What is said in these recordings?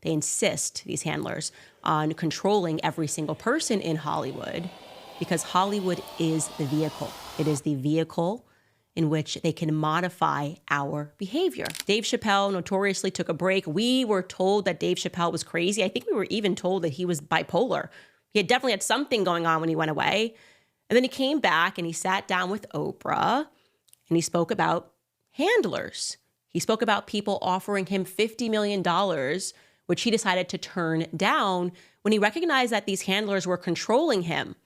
They insist, these handlers, on controlling every single person in Hollywood because Hollywood is the vehicle. It is the vehicle in which they can modify our behavior. Dave Chappelle notoriously took a break. We were told that Dave Chappelle was crazy. I think we were even told that he was bipolar. He had definitely had something going on when he went away. And then he came back and he sat down with Oprah and he spoke about handlers. He spoke about people offering him $50 million, which he decided to turn down when he recognized that these handlers were controlling him.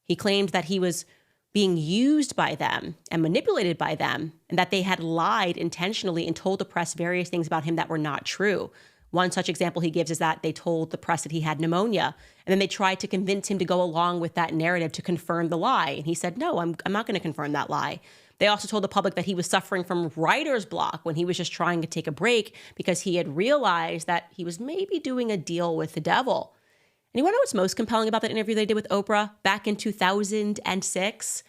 He claimed that he was being used by them and manipulated by them, and that they had lied intentionally and told the press various things about him that were not true. One such example he gives is that they told the press that he had pneumonia, and then they tried to convince him to go along with that narrative to confirm the lie. And he said, no, I'm not going to confirm that lie. They also told the public that he was suffering from writer's block when he was just trying to take a break because he had realized that he was maybe doing a deal with the devil. And you want to know what's most compelling about that interview they did with Oprah back in 2006?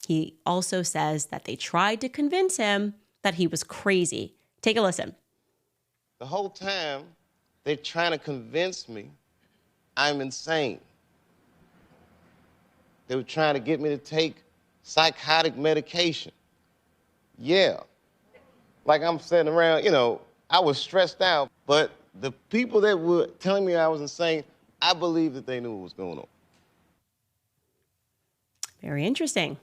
He also says that they tried to convince him that he was crazy. Take a listen. The whole time, they're trying to convince me I'm insane. They were trying to get me to take psychotic medication. Yeah. Like I'm sitting around, I was stressed out, but the people that were telling me I was insane, I believe that they knew what was going on. Very interesting.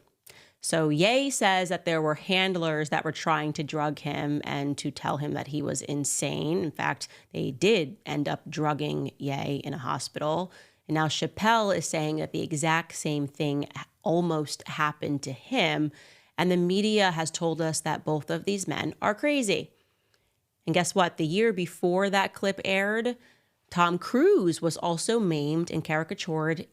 So Ye says that there were handlers that were trying to drug him and to tell him that he was insane. In fact, they did end up drugging Ye in a hospital. And now Chappelle is saying that the exact same thing almost happened to him. And the media has told us that both of these men are crazy. And guess what? The year before that clip aired, Tom Cruise was also maimed and caricatured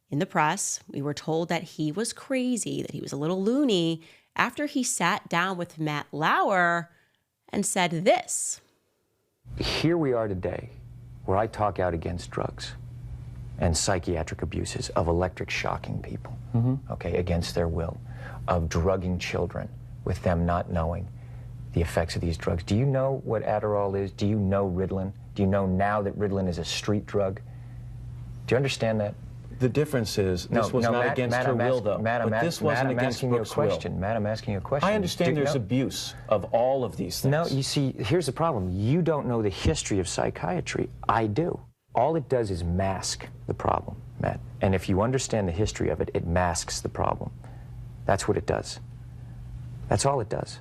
in the press. We were told that he was crazy, that he was a little loony, after he sat down with Matt Lauer and said this. Here we are today, where I talk out against drugs and psychiatric abuses of electric shocking people, okay, against their will, of drugging children with them not knowing the effects of these drugs. Do you know what Adderall is? Do you know Ritalin? Do you know now that Ritalin is a street drug? Do you understand that? The difference is this was not against her will, though. But this wasn't against Brooke's will. Matt, I'm asking you a question. I understand there's abuse of all of these things. No, you see, here's the problem. You don't know the history of psychiatry. I do. All it does is mask the problem, Matt. And if you understand the history of it, it masks the problem. That's what it does. That's all it does.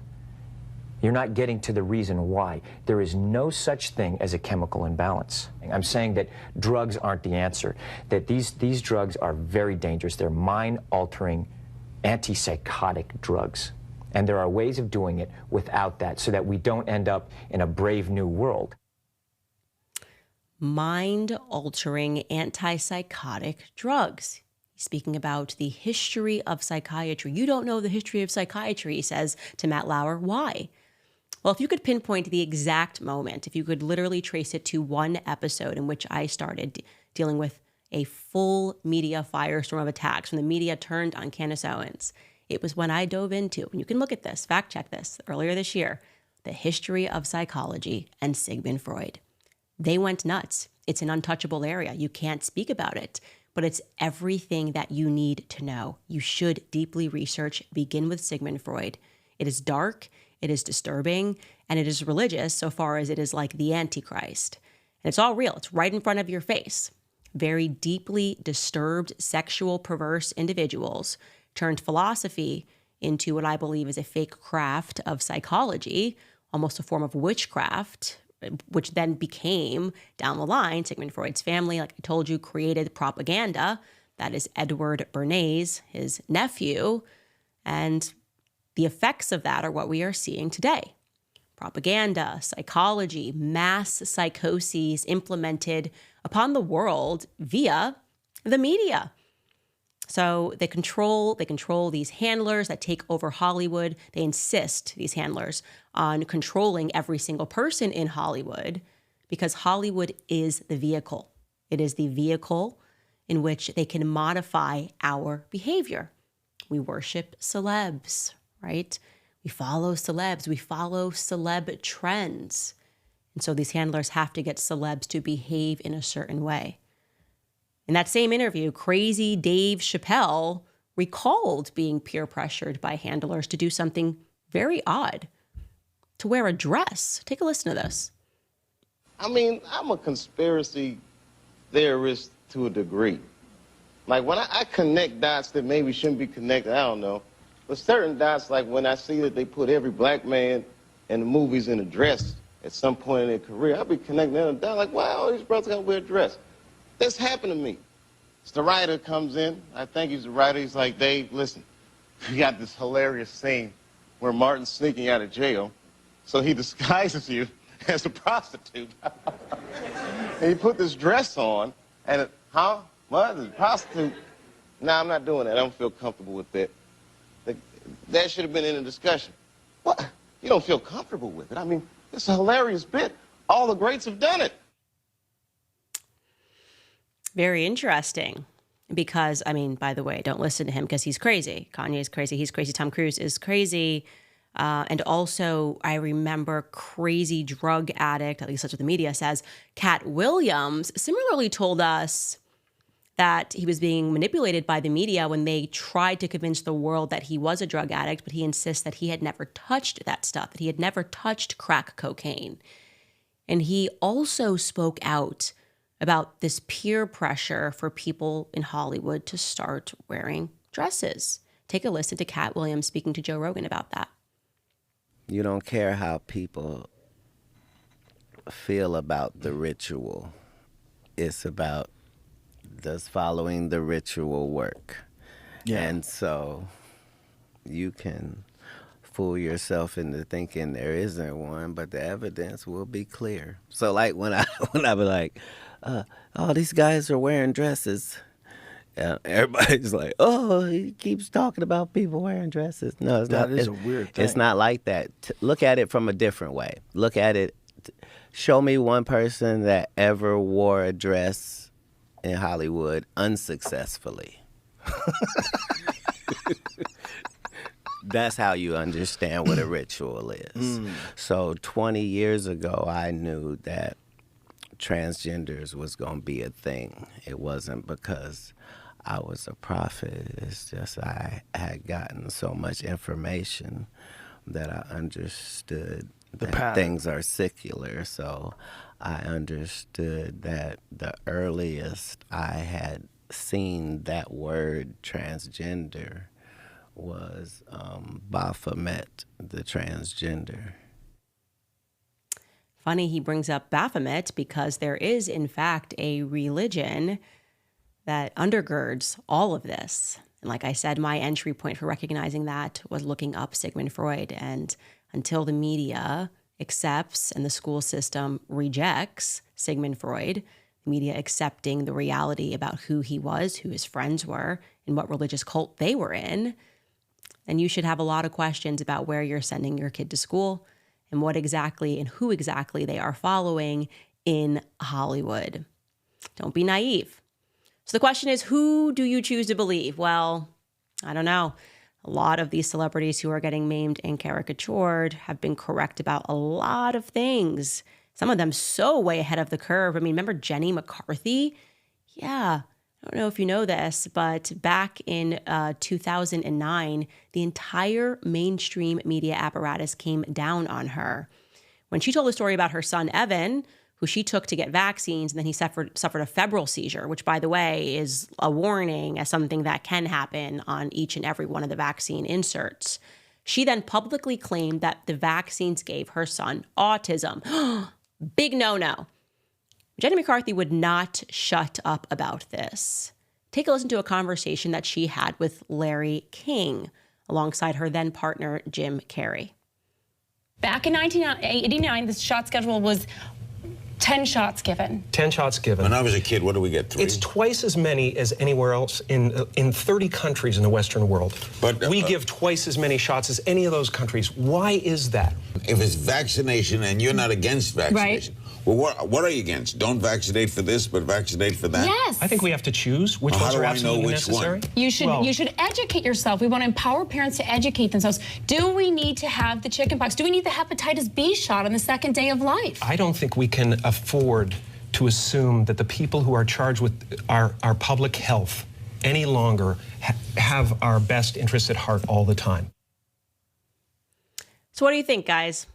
You're not getting to the reason why. There is no such thing as a chemical imbalance. I'm saying that drugs aren't the answer, that these drugs are very dangerous. They're mind-altering, antipsychotic drugs. And there are ways of doing it without that so that we don't end up in a brave new world. Mind-altering, antipsychotic drugs. He's speaking about the history of psychiatry. You don't know the history of psychiatry, he says to Matt Lauer. Why? Well, if you could pinpoint the exact moment, if you could literally trace it to one episode in which I started dealing with a full media firestorm of attacks when the media turned on Candace Owens, it was when I dove into, and you can look at this, fact check this, earlier this year, the history of psychology and Sigmund Freud. They went nuts. It's an untouchable area. You can't speak about it, but it's everything that you need to know. You should deeply research, begin with Sigmund Freud. It is dark. It is disturbing, and it is religious so far as it is like the Antichrist. And it's all real. It's right in front of your face. Very deeply disturbed, sexual, perverse individuals turned philosophy into what I believe is a fake craft of psychology, almost a form of witchcraft, which then became, down the line, Sigmund Freud's family, like I told you, created propaganda. That is Edward Bernays, his nephew, and the effects of that are what we are seeing today. Propaganda, psychology, mass psychoses implemented upon the world via the media. So they control these handlers that take over Hollywood. They insist, these handlers, on controlling every single person in Hollywood because Hollywood is the vehicle. It is the vehicle in which they can modify our behavior. We worship celebs, right? We follow celebs. We follow celeb trends. And so these handlers have to get celebs to behave in a certain way. In that same interview, crazy Dave Chappelle recalled being peer pressured by handlers to do something very odd, to wear a dress. Take a listen to this. I mean, I'm a conspiracy theorist to a degree. Like, when I connect dots that maybe shouldn't be connected, I don't know. But certain dots, like when I see that they put every black man in the movies in a dress at some point in their career, I'll be connecting them down like, wow, these brothers gotta wear a dress. This happened to me. So the writer comes in, I think he's the writer, he's like, Dave, listen, we got this hilarious scene where Martin's sneaking out of jail, so he disguises you as a prostitute. And he put this dress on, and what, a prostitute? No, I'm not doing that. I don't feel comfortable with that. That should have been in the discussion. What? You don't feel comfortable with it? I mean, it's a hilarious bit. All the greats have done it. Very interesting. Because, I mean, by the way, don't listen to him because he's crazy. Kanye's crazy. He's crazy. Tom Cruise is crazy. And also, I remember crazy drug addict, at least that's what the media says, Katt Williams similarly told us that he was being manipulated by the media when they tried to convince the world that he was a drug addict, but he insists that he had never touched that stuff, that he had never touched crack cocaine. And he also spoke out about this peer pressure for people in Hollywood to start wearing dresses. Take a listen to Katt Williams speaking to Joe Rogan about that. You don't care how people feel about the ritual. It's about, does following the ritual work? Yeah. And so you can fool yourself into thinking there isn't one, but the evidence will be clear. So like when I be like, oh, these guys are wearing dresses, everybody's like, oh, he keeps talking about people wearing dresses. No, it's not. That is a weird thing. It's not like that. Look at it from a different way. Look at it. Show me one person that ever wore a dress in Hollywood unsuccessfully. That's how you understand what a ritual is. So 20 years ago, I knew that transgenders was going to be a thing. It wasn't because I was a prophet. It's just I had gotten so much information that I understood that things are secular. So I understood that the earliest I had seen that word transgender was Baphomet, the transgender. Funny he brings up Baphomet because there is, in fact, a religion that undergirds all of this. And like I said, my entry point for recognizing that was looking up Sigmund Freud. And until the media accepts and the school system rejects Sigmund Freud, the media accepting the reality about who he was, who his friends were, and what religious cult they were in, then you should have a lot of questions about where you're sending your kid to school and what exactly and who exactly they are following in Hollywood. Don't be naive. So the question is, who do you choose to believe? Well, I don't know. A lot of these celebrities who are getting maimed and caricatured have been correct about a lot of things. Some of them so way ahead of the curve. I mean, remember Jenny McCarthy? Yeah, I don't know if you know this, but back in 2009, the entire mainstream media apparatus came down on her. When she told the story about her son, Evan, who she took to get vaccines, and then he suffered a febrile seizure, which, by the way, is a warning as something that can happen on each and every one of the vaccine inserts. She then publicly claimed that the vaccines gave her son autism. Big no-no. Jenny McCarthy would not shut up about this. Take a listen to a conversation that she had with Larry King alongside her then partner, Jim Carrey. Back in 1989, the shot schedule was 10 shots given. 10 shots given. When I was a kid, what do we get, 3? It's twice as many as anywhere else in 30 countries in the Western world. But we give twice as many shots as any of those countries. Why is that? If it's vaccination and you're not against vaccination, Well, what are you against? Don't vaccinate for this, but vaccinate for that? Yes. I think we have to choose which ones are absolutely necessary. You should educate yourself. We want to empower parents to educate themselves. Do we need to have the chickenpox? Do we need the hepatitis B shot on the second day of life? I don't think we can afford to assume that the people who are charged with our public health any longer have our best interests at heart all the time. So what do you think, guys?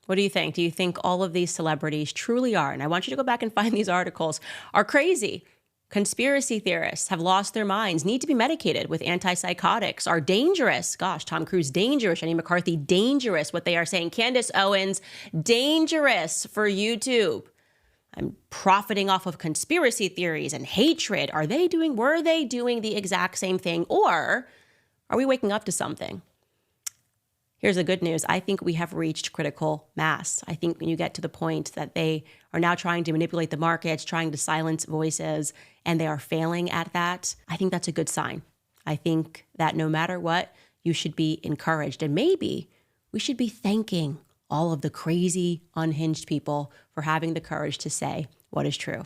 What do you think? Do you think all of these celebrities truly are, and I want you to go back and find these articles, are crazy? Conspiracy theorists have lost their minds, need to be medicated with antipsychotics, are dangerous. Gosh, Tom Cruise, dangerous. Jenny McCarthy, dangerous, what they are saying. Candace Owens, dangerous for YouTube. I'm profiting off of conspiracy theories and hatred. Were they doing the exact same thing? Or are we waking up to something? Here's the good news. I think we have reached critical mass. I think when you get to the point that they are now trying to manipulate the markets, trying to silence voices, and they are failing at that, I think that's a good sign. I think that no matter what, you should be encouraged. And maybe we should be thanking all of the crazy, unhinged people for having the courage to say what is true.